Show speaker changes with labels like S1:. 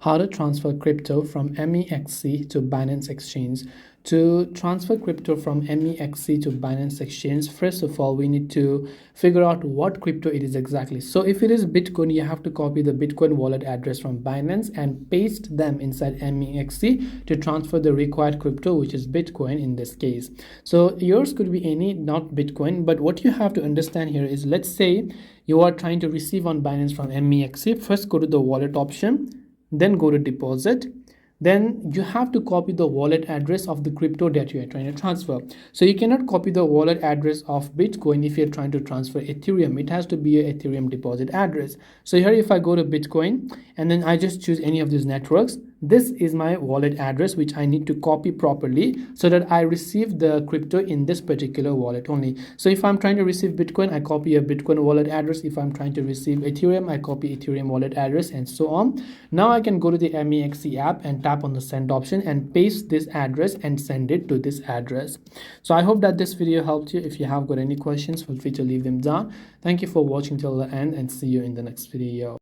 S1: how to transfer crypto from MEXC to Binance Exchange. To transfer crypto from MEXC to Binance Exchange, first of all, we need to figure out what crypto it is exactly. So if it is Bitcoin, you have to copy the Bitcoin wallet address from Binance and paste them inside MEXC to transfer the required crypto, which is Bitcoin in this case. So yours could be any, not Bitcoin, but what you have to understand here is, let's say you are trying to receive on Binance from MEXC. First, go to the wallet option, then go to deposit. Then you have to copy the wallet address of the crypto that you are trying to transfer. So you cannot copy the wallet address of Bitcoin if you're trying to transfer Ethereum. It has to be a Ethereum deposit address. So here, if I go to Bitcoin and then I just choose any of these networks, this is my wallet address which I need to copy properly so that I receive the crypto in this particular wallet only. So if I'm trying to receive Bitcoin, I copy a Bitcoin wallet address. If I'm trying to receive Ethereum, I copy Ethereum wallet address, and so on. Now I can go to the MEXC app and tap on the send option and paste this address and send it to this address. So I hope that this video helped you. If you have got any questions, feel free to leave them down. Thank you for watching till the end, and see you in the next video.